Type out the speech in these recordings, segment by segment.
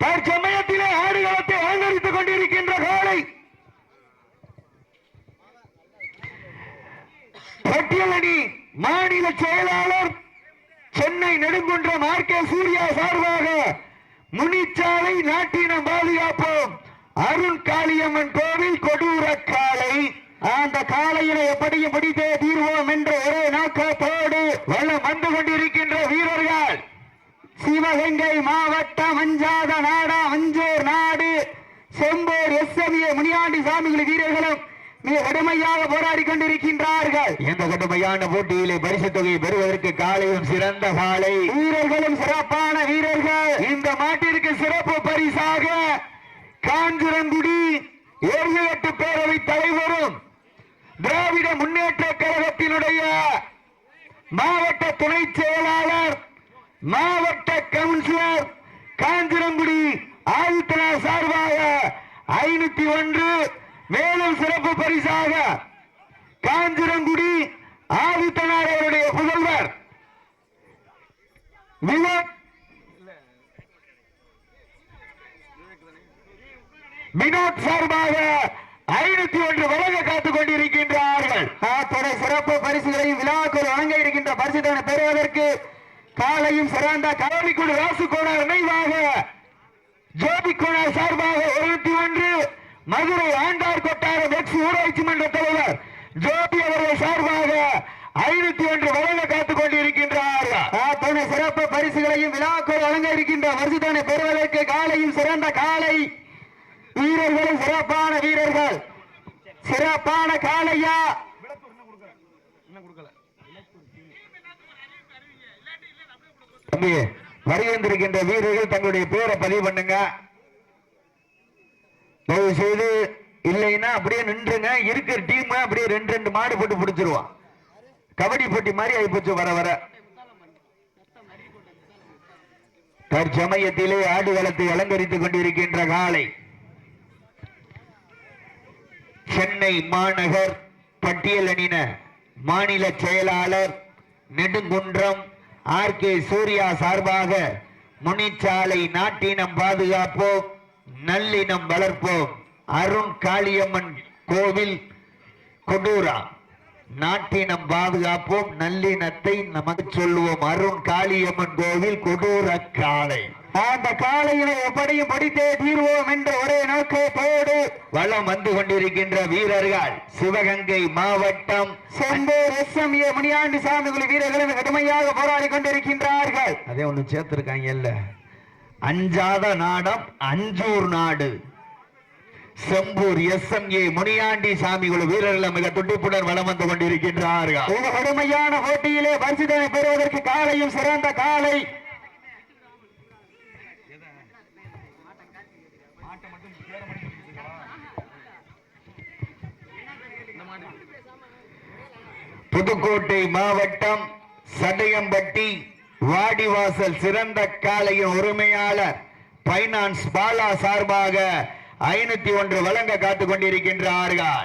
தற்சமயத்திலே ஆடுகளத்தை அலங்கரித்துக் கொண்டிருக்கின்ற காலை பட்டியலணி மாநில செயலாளர் சென்னை நெடுங்குன்றம் ஆர்கே சூர்யா சார்பாக முனிச்சாலை நாட்டினம் பாதுகாப்போம் அருண் காளியம்மன் கோவில் கொடூர காலை. அந்த காலையினை எப்படியும் பிடித்தே தீர்வோம் என்ற ஒரே நோக்கத்தோடு வளம் வந்து கொண்டிருக்கின்ற வீரர்கள் சிவகங்கை மாவட்டம் அஞ்சாத நாடா அஞ்சூர் நாடு செம்பூர் எஸ்எம்ஏ முனியாண்டி சாமிகள் வீரர்களும் மிக கடுமையாக போராடி கொண்டிருக்கின்றார்கள். இந்த கடுமையான போட்டியிலே பரிசு தொகையை பெறுவதற்கு காலையும் சிறந்த காலை, வீரர்களும் சிறப்பான வீரர்கள். இந்த மாட்டிற்கு சிறப்பு பரிசாக காஞ்சிரங்குடி ஏரியட்டு பேரவை தலைவரும் திராவிட முன்னேற்ற கழகத்தினுடைய மாவட்ட துணை செயலாளர் மாவட்ட கவுன்சிலர் காஞ்சிரங்குடி ஆதித்தனார் சார்பாக 501. மேலும் சிறப்பு பரிசாக காஞ்சிரங்குடி ஆதித்தனார் அவருடைய புதல்வர் வினோத் சார்பாக 501 வழங்க காத்துக் கொண்டிருக்கின்றார்கள். அத்துறை சிறப்பு பரிசுகளையும் விழாக்கள் வழங்க இருக்கின்ற பரிசுகளை பெறுவதற்கு காலையும் சிறந்த கவனிக்குழு ராசுகோணர் நினைவாக ஜோதிகோணர் சார்பாக 201, மதுரை ஆண்டார் கொட்டாரம் எக்ஸ் ஊராட்சி மன்ற தலைவர் ஜோதி அவர்கள் சார்பாக 501 வழங்க காத்துக் கொண்டிருக்கின்றார்கள். சிறப்பு பரிசுகளையும் விழாக்கள் வழங்க இருக்கின்ற பரிசுகளை பெறுவதற்கு காலையும் சிறந்த காலை, வீரர்களும் சிறப்பான வீரர்கள். சிறப்பான காலையா வருகின்ற வீரர்கள் தங்களுடைய பேரை பதிவு பண்ணுங்க. தயவு செய்து இல்லைன்னா அப்படியே நின்றுங்க. இருக்கிற டீம் அப்படியே 2 மாடு போட்டு பிடிச்சிருவான். கபடி போட்டி மாதிரி ஆயிப்போச்சு வர வர. தற்சமயத்திலே ஆடுகளத்தை அலங்கரித்துக் கொண்டிருக்கின்ற காலை சென்னை மாநகர் பட்டியலணின மாநில செயலாளர் நெடுங்குன்றம் ஆர்கே சூர்யா சார்பாக முனிச்சாலை நாட்டினம் பாதுகாப்போம் நல்லினம் வளர்ப்போம் அருண் காளியம்மன் கோவில் கொடூரா. நாட்டினம் பாதுகாப்போம் நல்லினத்தை நமக்கு சொல்லுவோம் அருண் காளியம்மன் கோவில் கொடூர காலை. அந்த காலையினை எப்படியும் படித்தே தீர்வோம் என்ற ஒரே நோக்கத்தோடு வளம் வந்து கொண்டிருக்கின்ற வீரர்கள் சிவகங்கை மாவட்டம் செம்பூர் எஸ்எம்ஏ முனியாண்டி சாமிகள் வீரர்களும் கடுமையாக போராடி கொண்டிருக்கின்றார்கள். அதே ஒண்ணு சேர்த்திருக்காங்க. அஞ்சாத நாடம் அஞ்சூர் நாடு செம்பூர் எஸ்எம்ஏ முனியாண்டி சாமிகள் வீரர்கள் மிக துடிப்புடன் வளம் வந்து கொண்டிருக்கின்றார்கள். இந்த கடுமையான போட்டியிலே பரிசுதனை பெறுவதற்கு காலையும் சிறந்த காலை, புதுக்கோட்டை மாவட்டம் சடையம்பட்டி வாடிவாசல் சிறந்த காலையின் உரிமையாளர் பைனான்ஸ் பாலா சார்பாக 501 வழங்க காத்துக் கொண்டிருக்கின்றார்கள்.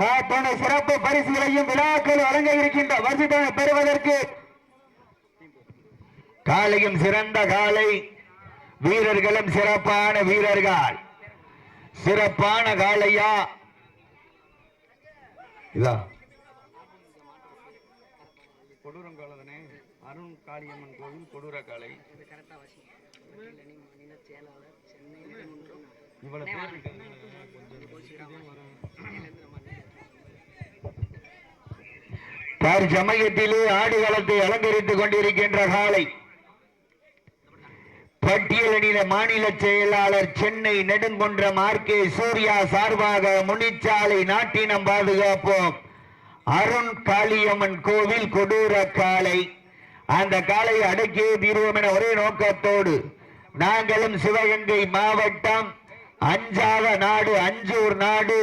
சிறப்பு பரிசுகளையும் விழாக்கள் வழங்க இருக்கின்ற பரிசுகளை பெறுவதற்கு காலையும் சிறந்த காலை, வீரர்களும் சிறப்பான வீரர்கள். சிறப்பான காலையா இதா கொடூரங்காலதனே அருண் காளியம்மன் கோவில் கொடூர காலை. தற்சமயத்திலே ஆடுகளத்தை அலங்கரித்துக் கொண்டிருக்கின்ற காலை பட்டியலணியில மாநில செயலாளர் சென்னை நெடுங்குன்றம் ஆர்கே சூர்யா சார்பாக முனிச்சாலை நாட்டினம் பாதுகாப்போம் அருண் காளியம்மன் கோவில் கொடூர காலை. அந்த காலை அடக்கியே தீர்வோம் என ஒரே நோக்கத்தோடு நாங்களும் சிவகங்கை மாவட்டம் அஞ்சாத நாடு அஞ்சூர் நாடு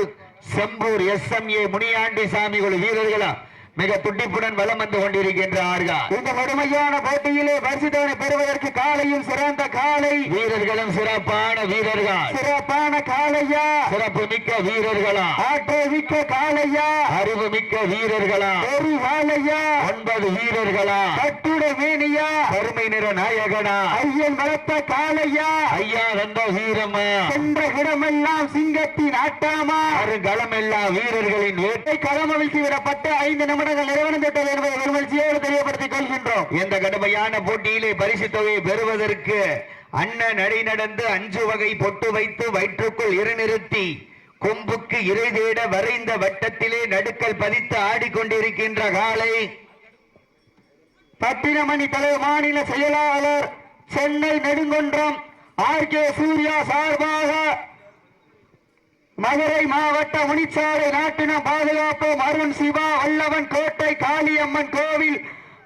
செம்பூர் எஸ்எம்ஏ முனியாண்டி சாமிகள் வீரர்களா மிக துடிப்புடன் வலம் வந்து கொண்டிருக்கின்றார்கள். இந்த கடுமையான போட்டியிலே பரிசுத்தவனை பெறுவதற்கு காலையும் சிறந்த காலை வீரர்களும் சிறப்பான வீரர்கள். சிறப்பான காலையா, சிறப்பு மிக்க வீரர்களா, ஆற்றல் மிக்க காலையா, அறிவு மிக்க வீரர்களா, ஒரு காலையா, 9 வீரர்களா, கட்டுட மேனியா, கருமை நிற நாயகனா, ஐயன் வளர்த்த காலையா, ஐயா வந்த வீரமா, சென்ற இடமெல்லாம் சிங்கத்தின் ஆட்டாமா, களமெல்லாம் வீரர்களின் வேட்டை களமவிழ்ச்சி விடப்பட்ட 5 நிமிடங்கள் நிறைவடைந்துவிட்டது என்பதை பெருமகிழ்ச்சியோடு தெரியப்படுத்திக் கொள்கின்றோம். இந்த கடுமையான போட்டியிலே பரிசு தொகையை பெறுவதற்கு அண்ணன் நடை நடந்து 5 வகை பொட்டு வைத்து வயிற்றுக்குள் இருநிறுத்தி கொம்புக்கு இறை தேட வரைந்த வட்டத்திலே நடுக்கல் பதித்து ஆடிக்கொண்டிருக்கின்ற காலை பட்டினமணி தலைவர் மாநில செயலாளர் சென்னை நெடுங்குன்றம் ஆர்.கே. சூர்யா சார்பாக மதுரை மாவட்ட முனிச்சாலை நாட்டினம் பாதுகாப்போம் அருண் சிவா வல்லவன் கோட்டை காளியம்மன் கோவில்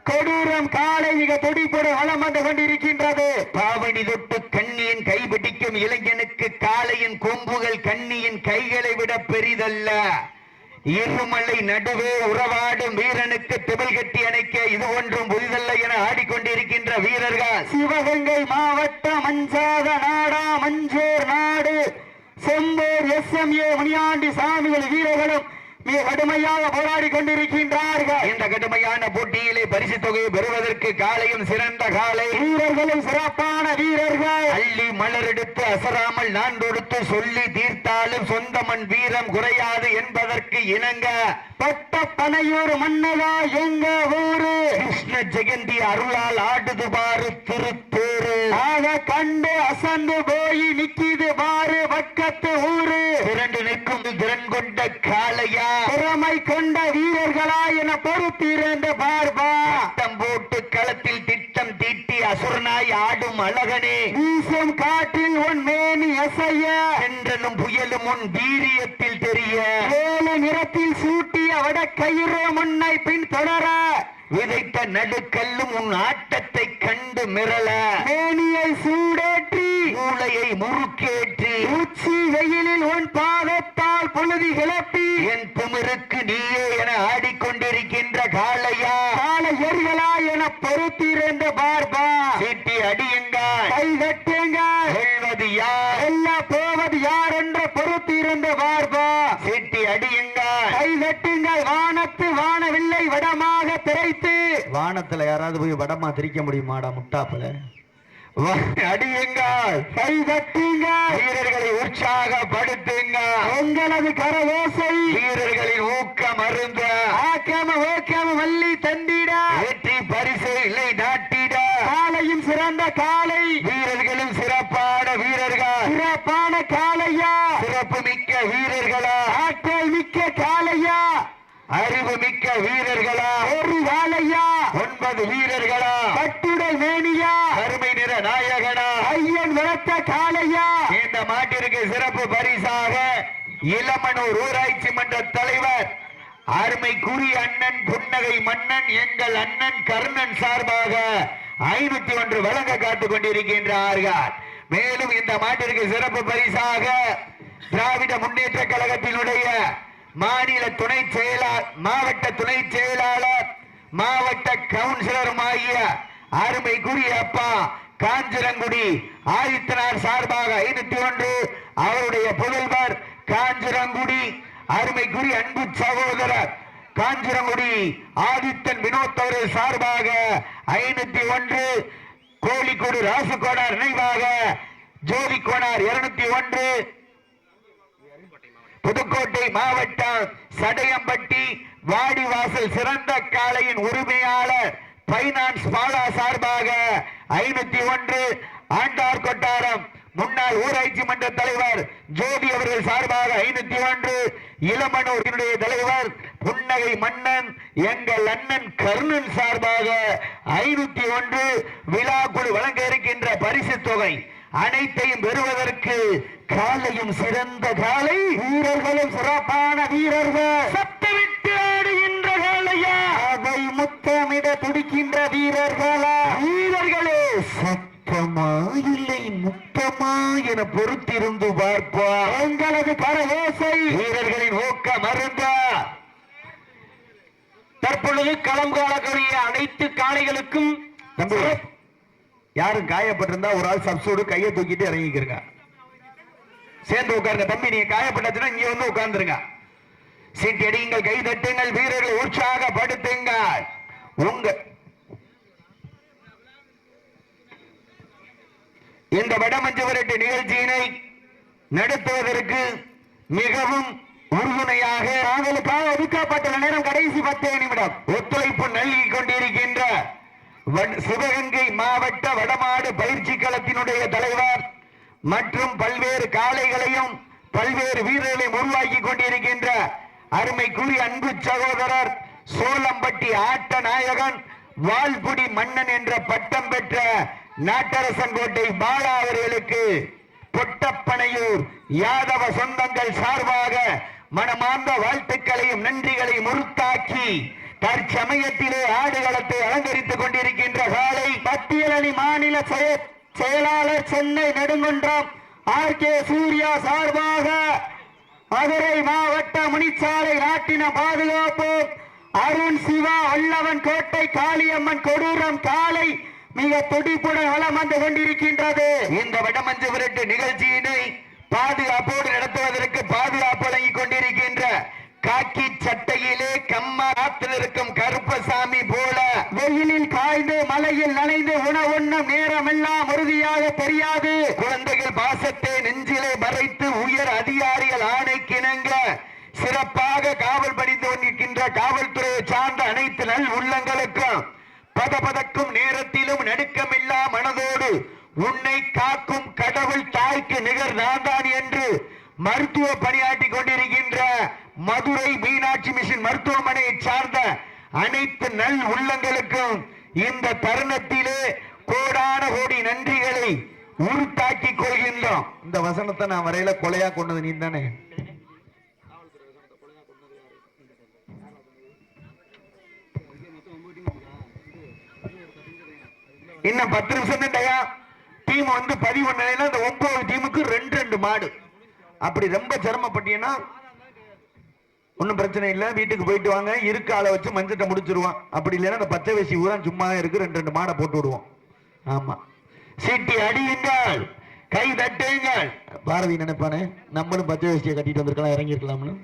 கொடூரம் காலை மிக துடிப்புடன் வலம் வந்து கொண்டிருக்கின்றது. பாவணி தொட்டு கண்ணியின் கைபிடிக்கும் இளைஞனுக்கு காளையின் கொம்புகள் கண்ணியின் கைகளை விட பெரிதல்ல. இருமலை நடுவே உறவாடும் வீரனுக்கு திமில் கட்டி அணைக்க இது ஒன்றும் புதிதல்ல என ஆடிக்கொண்டிருக்கின்ற வீரர்கள் சிவகங்கை மாவட்ட மஞ்சாத நாடா மஞ்சூர் நாடு செம்பூர் எஸ்.எம்.ஏ. முனியாண்டி சாமிகள் வீரர்களும் மிக கடுமையாக போராடி கொண்டிருக்கின்றார்கள். இந்த கடுமையான போட்டியிலே பரிசு தொகையை பெறுவதற்கு காலையும் சிறந்த காலை, வீரர்களும் சிறப்பான வீரர்கள். அள்ளி மலர் எடுத்து அசராமல் நான் கொடுத்து சொல்லி தீர்த்தாலும் சொந்த மண் வீரம் குறையாது என்பதற்கு இணங்க பட்ட பனையூர் மன்னதா எங்க ஊரு கிருஷ்ண ஜெயந்தி அருளால் ஆடுது பாரு திருத்தேரு ஆக கண்டு அசந்து போய் நிக்கிது பாரு பக்கத்து ஊரு திரண்டு நிற்கும் திறன் கொண்ட காளையா திறமை கொண்ட வீரர்களா என பொறுத்திருந்த பார்பா திட்டம் போட்டு களத்தில் திட்டம் தீட்டி அசுரனாய் ஆடும் அழகனே வீசும் காற்றில் உன் மேனி அசைய என்றனும் புயலும் உன் வீரியத்தில் தெரிய ஏழு நிறத்தில் சூட்டிய வட கயிறு முன்னை பின் தொடர விதைத்த நடுக்கல்லும் உன் ஆட்டத்தை கண்டு மிரள மேனியை சூடேற்றி மூளையை முறுக்கேற்றி உச்சி வெயிலில் உன் பாதத்தால் புழுதி கிளப்பி என் திமிருக்கு நீயே என ஆடிக்கொண்டிருக்கின்ற காளையா காளையர்களா என பொறுத்திருந்த பார்பா சீட்டி அடியுங்கள் கை தட்டுங்கள் வெல்வது யார் எல்லாம் போவது யார் என்ற பொறுத்திருந்த பார்பா சீட்டி அடியுங்கள் கை தட்டுங்கள் வானத்து வானவில்லை வடமாக திரைத்து வானத்துல யாராவது போய் வடமா திரிக்க முடியுமாடா முட்டாப்புல அடியுங்கள் கை தட்டுங்கள் வீரர்களை உற்சாகப்படுத்துங்க உங்களது கரவோசை வீரர்களின் ஊக்கம் அருந்த ஆக்காம ஓக்காம வள்ளி தந்திட வெற்றி பரிசு இல்லை நாட்டிட காலையும் சிறந்த காலை வீரர்களும் சிறப்பான வீரர்கள் சிறப்பான காலையா சிறப்பு மிக்க வீரர்களா ஆற்றல் மிக்க காலையா அறிவு மிக்க வீரர்களா ஒரு காலையா 9 வீரர்களா கட்டுடல் மேனியா கருமை நிற நாயகனா ஐயன் வளர்த்த காலையா இந்த மாட்டிற்கு சிறப்பு பரிசாக இளமனூர் ஊராட்சி மன்ற தலைவர் அருமைக்குரிய அண்ணன் புன்னகை மன்னன் எங்கள் அண்ணன் கர்ணன் சார்பாக 501 வழங்க காத்துக் கொண்டிருக்கின்றார்கள். மேலும் இந்த மாட்டிற்கு சிறப்பு பரிசாக திராவிட முன்னேற்ற கழகத்தினுடைய மாநில துணை செயலாளர் மாவட்ட துணை செயலாளர் மாவட்ட கவுன்சிலருமாகிய அருமைக்குரிய அப்பா காஞ்சிரங்குடி ஆதித்தனார் சார்பாக 501 அவருடைய புதல்வர் காஞ்சிரங்குடி அருமைக்குரிய அன்பு சகோதரர் காஞ்சிரங்குடி ஆதித்தன் வினோத் அவர்கள் சார்பாக 501 கோழிக்கோடு ராசுகோடார் நினைவாக ஜோதி கோனார் 201 புதுக்கோட்டை மாவட்டம் சடையம்பட்டி வாடிவாசல் சிறந்த காளையின் உரிமையாளர் பைனான்ஸ் பாலா சார்பாக 501 ஆண்டார் கொட்டாரம் முன்னாள் ஊராட்சி மன்ற தலைவர் ஜோதி அவர்கள் சார்பாக 501 இளமனூர் தலைவர் புன்னகை மன்னன் எங்கள் அண்ணன் கர்ணன் சார்பாக 501 விழாக்குழு வழங்க இருக்கின்ற பரிசு தொகை அனைத்தையும் பெறுவதற்கு காலையும் சிறந்த காலை வீரர்களும் சிறப்பான வீரர்கள் சத்தமிட்டு ஆடுகின்ற காலையா அதை முத்தமிட துடிக்கின்ற வீரர்களா வீரர்களே சத்தமா இல்லை முத்தமா என பொறுத்திருந்து பார்ப்பா எங்களது கரவோசை வீரர்களின் ஊக்கம் அருந்த தற்பொழுது களம் காணக்கூடிய அனைத்து காளைகளுக்கும் தம்பி யாரும் காயப்பட்டிருந்தா ஒரு ஆள் சப்சூடு கையை தூக்கிட்டு இறங்கிக்கிறங்க, சேர்ந்து உட்காருங்க. தம்பி நீங்க காயப்பட்டதுன்னா இங்க வந்து உட்கார்ந்துருங்க. சீட்டடியுங்கள், கை தட்டுங்கள், வீரர்களை உற்சாகப்படுத்துங்கள். உங்க இந்த வடமஞ்சு விரட்டு நிகழ்ச்சியினை நடத்துவதற்கு மிகவும் உறுதுணையாக அவங்களுக்காக ஒதுக்கப்பட்டுள்ள நேரம் கடைசி 10 நிமிடம் ஒத்துழைப்பு நல்கி கொண்டிருக்கின்ற சிவகங்கை மாவட்ட வடமாடு பயிற்சி களத்தினுடைய தலைவர் மற்றும் பல்வேறு காளைகளையும் பல்வேறு வீரர்களையும் உருவாக்கி கொண்டிருக்கின்ற அருமைக்குரிய அன்பு சகோதரர் சோளம்பட்டி ஆட்ட நாயகன் வால்புடி மன்னன் என்ற பட்டம் பெற்ற நாட்டரசன் கோட்டை பாலா அவர்களுக்கு பொட்டப்பனையூர் யாதவ சொந்தங்கள் சார்பாக மனமார்ந்த வாழ்த்துக்களையும் நன்றிகளையும் உறுத்தாக்கி தற்சமயத்திலே ஆடுகளத்தை அலங்கரித்துக் கொண்டிருக்கின்ற காலை பட்டியலணி மாநில செயலாளர் சென்னை நெடுங்குன்றம் ஆர்.கே. சூர்யா சார்பாக மதுரை மாவட்ட முனிச்சாலை நாட்டின பாதுகாப்பு அருண் சிவா வல்லவன் கோட்டை காளியம்மன் கொடூரம் காலை மிக துடிப்புடன் வளம் வந்து கொண்டிருக்கின்றது. இந்த வடமஞ்சு விரட்டு நிகழ்ச்சியினை பாதுகாப்போடு நடத்துவதற்கு பாதுகாப்பு வழங்கிக் கொண்டிருக்கின்ற காக்கி சட்டையிலே கம்மாத்தில் இருக்கும் கருப்பசாமி போல வெயிலில் காய்ந்து மலையில் நனைந்து உணவுண்ணும் நேரம் எல்லாம் உறுதியாக தெரியாது. குழந்தைகள் பாசத்தை நெஞ்சிலே மறைத்து உயர் அதிகாரிகள் ஆணைக்கிணங்க சிறப்பாக காவல் பணிந்து கொண்டிருக்கின்ற காவல்துறையை சார்ந்த அனைத்து நல் உள்ளங்களுக்கும் பதபதக்கும் நேரத்திலும் நடுக்கமில்லா மனதோடு உன்னை காக்கும் கடவுள் தாய்க்கு நிகர் நான்தான் என்று மருத்துவ பணியாற்றி கொண்டிருக்கின்ற மதுரை மீனாட்சி மிஷன் மருத்துவமனையை சார்ந்த அனைத்து நல் உள்ளங்களுக்கும் இந்த தருணத்திலே கோடான கோடி நன்றிகளை உறுத்தாக்கி கொள்கின்றோம். இந்த வசனத்தை நான் வரையில கொலையா கொண்டது நீ தானே? இன்னும் 10 நிமிஷம் தான் டீம் வந்து 11 அந்த 9 டீமுக்கு 2 மாடு. அப்படி ரொம்ப சிரமப்பட்டீங்கன்னா ஒன்னும் பிரச்சனை இல்லை, வீட்டுக்கு போயிட்டு வாங்க, இருக்க ஆளை வச்சு மஞ்சட்டை முடிச்சிருவான். அப்படி இல்லைன்னா அந்த பச்சை வேசி ஊரா சும்மா இருக்கு, 2 மாடை போட்டு விடுவோம். ஆமா, சீட்டி அடியுங்கள், கை தட்டுங்கள். பாரதி நினைப்பானே நம்மளும் பச்சை வேஷ்டியை கட்டிட்டு வந்திருக்கலாம், இறங்கி இருக்கலாம்னு.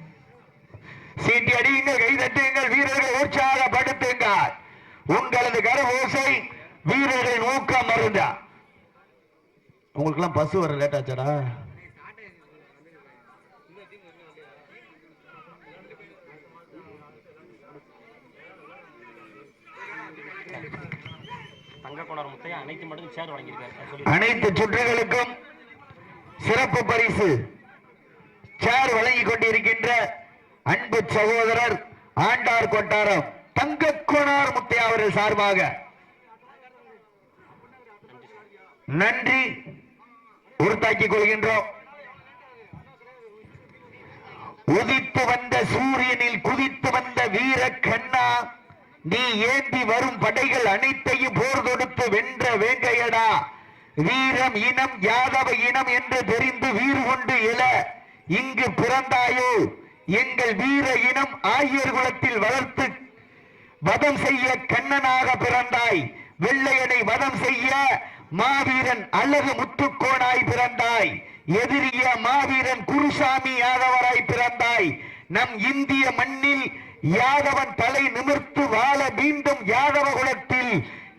சீட்டி அடியுங்கள், கை தட்டுங்கள், வீரர்களை உற்சாகப்படுத்துங்கள். உங்களது கரவோசை வீரர்களின் ஊக்கம் மருந்தா. உங்களுக்கு எல்லாம் பஸ் வர லேட் ஆச்சாடா? அனைத்து சுற்றுகளுக்கும் சிறப்பு பரிசு சேர் வழங்கிக் கொண்டிருக்கின்ற அன்பு சகோதரர் ஆண்டார் கொட்டாரம் தங்கக்கோனார் முத்தையா அவர்கள் சார்பாக நன்றி உறுத்தாக்கிக் கொள்கின்றோம். உதித்து வந்த சூரியனில் குதித்து வந்த வீர கண்ணா, நீ ஏந்தி வரும் படைகள் அனைத்தையும் போர் தொடுத்து வென்ற வேங்கையடா. வீரம் இனம் யாதவ இனம் என்று தெரிந்து வீறு கொண்டு எழ இங்கு பிறந்தாயோ. எங்கள் வீர இனம் ஆயர் குலத்தில் வளர்த்து வதம் செய்ய கண்ணனாக பிறந்தாய். வெள்ளையனை வதம் செய்ய மாவீரன் அழகு முத்துக்கோனாய் பிறந்தாய். எதிரிய மாவீரன் குருசாமி யாதவராய் பிறந்தாய். நம் இந்திய மண்ணில் யாதவன் தலை நிமிர்த்து வாழ மீண்டும் யாதவ குலத்தில்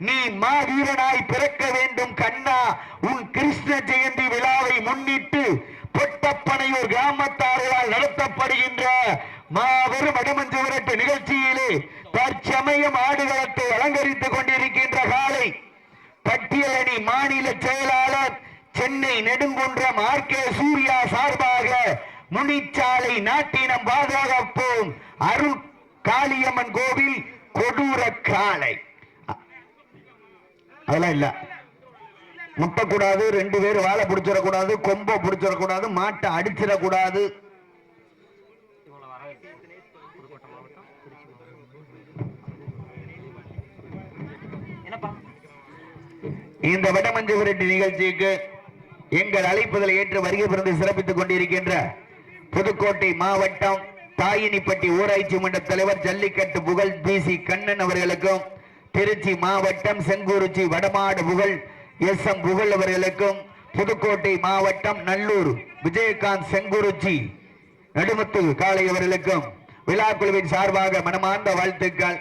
நீ மாவீரனாய் பிறக்க வேண்டும் கண்ணா. உன் கிருஷ்ண ஜெயந்தி விழாவை முன்னிட்டு பொட்டப்பனையூர் கிராமத்தார்களால் நடத்தப்படுகின்ற மாபெரும் வடமஞ்சு விரட்டு நிகழ்ச்சியிலே தற்சமயம் ஆடுகளத்தை அலங்கரித்துக் கொண்டிருக்கின்ற காலை பட்டியலணி மாநில செயலாளர் சென்னை நெடுங்குன்றம் ஆர்.கே. சூர்யா சார்பாக முனிச்சாலை நாட்டினம் பாதுகாப்போம் அருள் காளியம்மன் கோவில் கொடூர காளை. அதெல்லாம் இல்ல, முட்டக்கூடாது, 2 பேர் வாழை பிடிச்சிடக்கூடாது, கொம்ப பிடிச்சிடக்கூடாது, மாட்டை அடிச்சிடக்கூடாது. இந்த வடமஞ்சு விரட்டு நிகழ்ச்சிக்கு எங்கள் அழைப்புதலை ஏற்று வருகை புரிந்து சிறப்பித்துக் கொண்டிருக்கின்ற புதுக்கோட்டை மாவட்டம் தாயினிப்பட்டி ஊராட்சி மன்ற தலைவர் ஜல்லிக்கட்டு புகழ் பிசி கண்ணன் அவர்களுக்கும், திருச்சி மாவட்டம் செங்குறிச்சி வடமாடு புகழ் எம் புகழ் அவர்களுக்கும், புதுக்கோட்டை மாவட்டம் நல்லூர் விஜயகாந்த் செங்குறிச்சி நடுமுத்து காளை அவர்களுக்கும் விழா குழுவின் சார்பாக மனமார்ந்த வாழ்த்துக்கள்.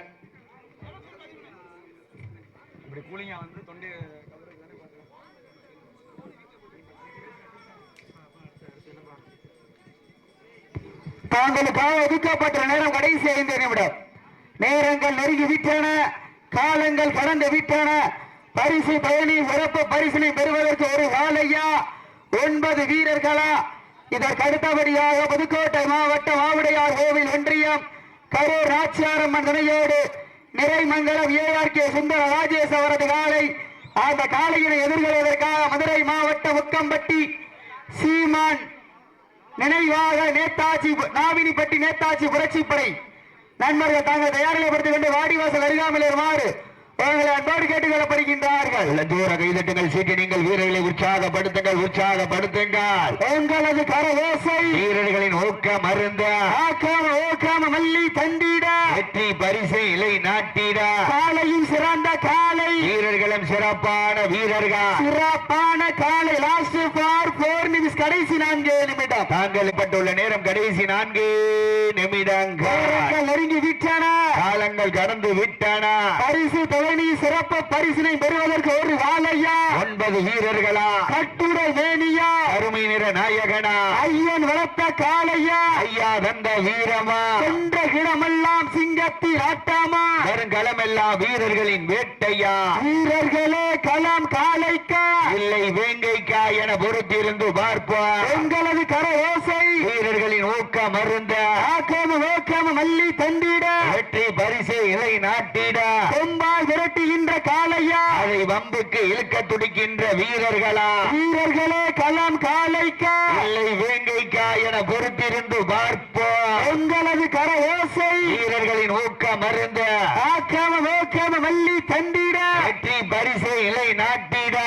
தாங்களுக்காக ஒதுக்கப்பட்ட நேரம் கடைசி 5 நிமிடம். நேரங்கள் நெருங்கி விட்டன, காலங்கள் கடந்து விட்டன. பரிசு பயணி சிறப்பு பரிசினை பெறுவதற்கு ஒரு காலையா 9 வீரர்களா? இதற்கு அடுத்தபடியாக புதுக்கோட்டை மாவட்டம் ஆவுடையார் கோவில் ஒன்றியம் கரூர் நாச்சியாரம்மன் துணையோடு நிறைமங்கலம் ஏஆர்கே சுந்தர ராஜேஷ் அவரது காலை. அந்த காலையினை எதிர்கொள்வதற்காக மதுரை மாவட்டம் உக்கம்பட்டி சீமான் நினைவாக நேதாஜி நாவினிப்பட்டி நேதாஜி புரட்சிப்படை நண்பர்கள் தாங்கள் தயாரிப்படுத்திக் கொண்டு வாடிவாசல் அருகாமல் வருமாறு அவர்களை அன்போடு கேட்டுக் கொள்ளப்படுகின்றார்கள். தூர கைதட்டுங்கள், சீட்டி நீங்கள் வீரர்களை உற்சாகப்படுத்துங்கள், உற்சாகப்படுத்துங்கள். உங்களது கரவோசை வீரர்களின் ஊக்கம் அருந்த ஊக்காம மல்லி தண்டிட வெற்றி பரிசை இலை நாட்டிட காலையும் சிறந்த காலை, வீரர்களும் சிறப்பான வீரர்கள், சிறப்பான காலை. லாஸ்ட் ஃபார் 4 நிமிஷம், கடைசி 4 நிமிடம். தாங்கள் பட்டுள்ள நேரம் கடைசி 4 நிமிடங்கள். நெருங்கி விட்டன, காலங்கள் கடந்து விட்டன. பரிசு தொகை சிறப்பு பரிசினை பெறுவதற்கு ஒரு காலையா 9 வீரர்களா? கட்டுரை வேணியா அருமை நிற நாயகனா? ஐயன் வளர்த்த காலையா? ஐயா தந்த வீரமா? சென்ற இடமெல்லாம் சிங்கத்தில் ஆட்டாமா? வருங்களமெல்லாம் வீரர்களின் வேட்டையா? வீரர்களே களம் காலைக்கா இல்லை வேங்கைக்கா என பொறுத்திருந்து பார்ப்போம். எங்களது கர ஓசை வீரர்களின் ஊக்கம் அருந்த ஓக்காம மல்லி தண்டிட வெற்றி பரிசை இலை நாட்டிட கொம்பால் விரட்டுகின்ற காலையா? அதை வம்புக்கு இழுக்க துடிக்கின்ற வீரர்களா? வீரர்களே களம் காலைக்கா இல்லை வேங்கைக்கா என பொறுத்திருந்து பார்ப்போம். எங்களது கர ஓசை வீரர்களின் ஊக்கம் அருந்த ஓக்காம மல்லி தண்டிட வெற்றி பரிசை இலை நாட்டிட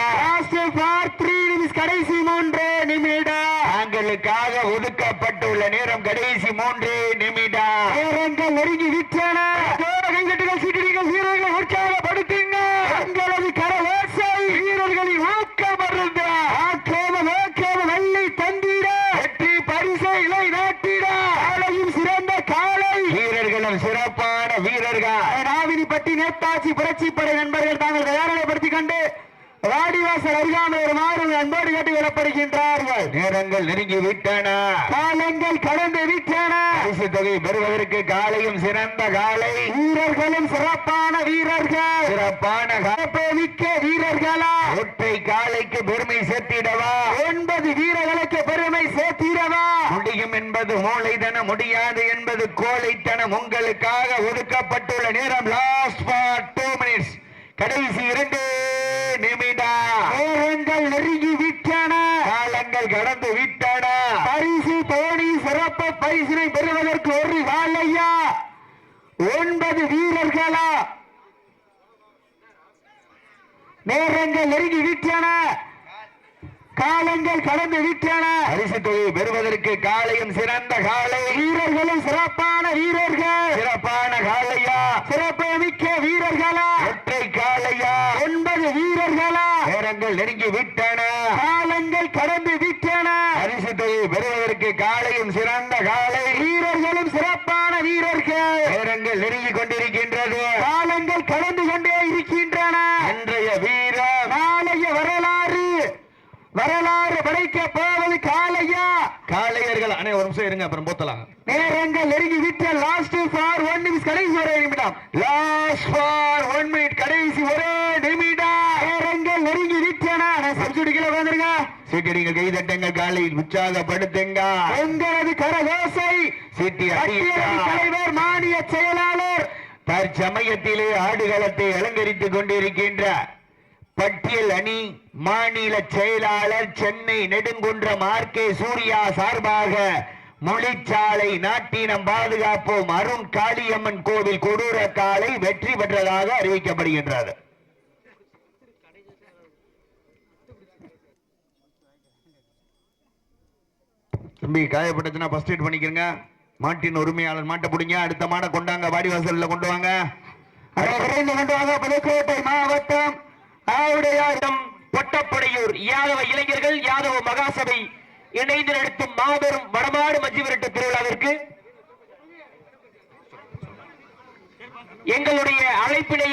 3 நிமிஷம், கடைசி 3 நிமிடம். தாங்களுக்காக ஒதுக்கப்பட்டுள்ள நேரம் கடைசி 3 நிமிடம். நேரங்கள் நெருங்கி விட்டன. கைதட்டுகள், சீட்டிகள், வீரர்களை உற்சாகப்படுத்துங்க. எங்களது கர ஓசை வீரர்களின் ஊக்கம் அருந்த ஓக்காம மல்லி தண்டிட வெற்றி பரிசை இலை நாட்டிட காலையும் சிறந்த காலை, வீரர்களும் சிறப்பான வீரர்கள். நாவினிப்பட்டி நேதாஜி புரட்சிப்படை நண்பர்கள் தாங்கள் தயாரிப்படுத்திக் கொண்டு வாடிவாசல் அருகாமல் வருமாறு அன்போடு கேட்டுக் கொள்ளப்படுகின்றார்கள். நேரங்கள் நெருங்கி விட்டன, காலங்கள் கடந்து விட்டன. பரிசு தொகை பெறுவதற்கு காலையும் சிறந்த காலை, வீரர்களும் சிறப்பான வீரர்கள், சிறப்பான மிக்க வீரர்களா? ஒற்றை காலைக்கு பெருமை சேர்த்திடவா? 9 வீரர்களுக்கு பெருமை சேர்த்திடவா? முடியும் என்பது மூளைத்தனம், முடியாது என்பது கோழைத்தனம். உங்களுக்காக ஒதுக்கப்பட்டுள்ள நேரம் லாஸ்ட் ஃபார் 2 மினிட்ஸ், கடைசி 2 நிமிடம். நேரங்கள் நெருங்கி விட்டன, காலங்கள் கடந்து விட்டன. பரிசு தோணி சிறப்பு பரிசினை பெறுவதற்கு ஒரு காலையா 9 வீரர்களா? நேரங்கள் நெருங்கி விட்டன, காலங்கள் கடந்து விட்டன. பரிசு தொகை பெறுவதற்கு காலையும் சிறந்த காலை, வீரர்களும் சிறப்பான வீரர்கள், சிறப்பான காலையா? சிறப்பு மிக்க வீரர்களா? ஒற்றை காலையா? 9 வீரர்களா? நேரங்கள் நெருங்கி விட்டன, காலங்கள் கடந்து விட்டன. பரிசு தொகை பெறுவதற்கு காலையும் சிறந்த காலை, வீரர்களும் சிறப்பான வீரர்கள். நேரங்கள் நெருங்கி கொண்டிருக்கின்றது, காலங்கள் கடந்து கொண்டே இருக்கின்றன. இன்றைய வீரர் நாளைய வரலாறு படைக்க போவது காலையா? காளையர்கள். அண்ணே ஒரு நிமிஷம் இருங்க, அப்புறம் போத்தலாம். நேரங்கள் நெருங்கி விட்ட லாஸ்ட் ஃபார் 1 நிமிஷம், கடைசி 1 நிமிடம். லாஸ்ட் ஃபார் 1 மினிட், கடைசி 1 நிமிடம். நேரங்கள் நெருங்கி விட்டன. சப்ஜெக்டுகளை வந்துருங்க, சீட்டடிங்கள், கைதட்டுங்கள், காலை உற்சாகப்படுத்துங்க. எங்களது கரகோசை சீட்டி தலைவர் மானிய செயலாளர் தற்சமயத்திலே ஆடுகளத்தை அலங்கரித்துக் கொண்டிருக்கின்ற பட்டியல் அணி மாநில செயலாளர் சென்னை நெடுங்குன்றம் ஆர்கே சூர்யா சார்பாக மொழிச்சாலை நாட்டினம் பாதுகாப்போம் அருண் காளியம்மன் கோவில் கொடூர காலை வெற்றி பெற்றதாக அறிவிக்கப்படுகின்றது. தம்பி காயப்பட்டுச்சுன்னா ஃபர்ஸ்ட் எய்ட் பண்ணிக்கிறங்க. மாட்டின் உரிமையாளர் மாட்ட பிடிங்க. அடுத்த மாட கொண்டாங்க, வாடிவாசல்ல கொண்டு வாங்க. விரைந்து கொண்டு வாங்க. புதுக்கோட்டை மாவட்டம் ஆவுடையாரம் பொட்டப்படையூர் யாதவ இளைஞர்கள் யாதவ மகாசபை இணைந்து நடத்தும் மாபெரும் வடமாடு மஞ்சு விரட்டு திருவிழாவிற்கு எங்களுடைய அழைப்பினை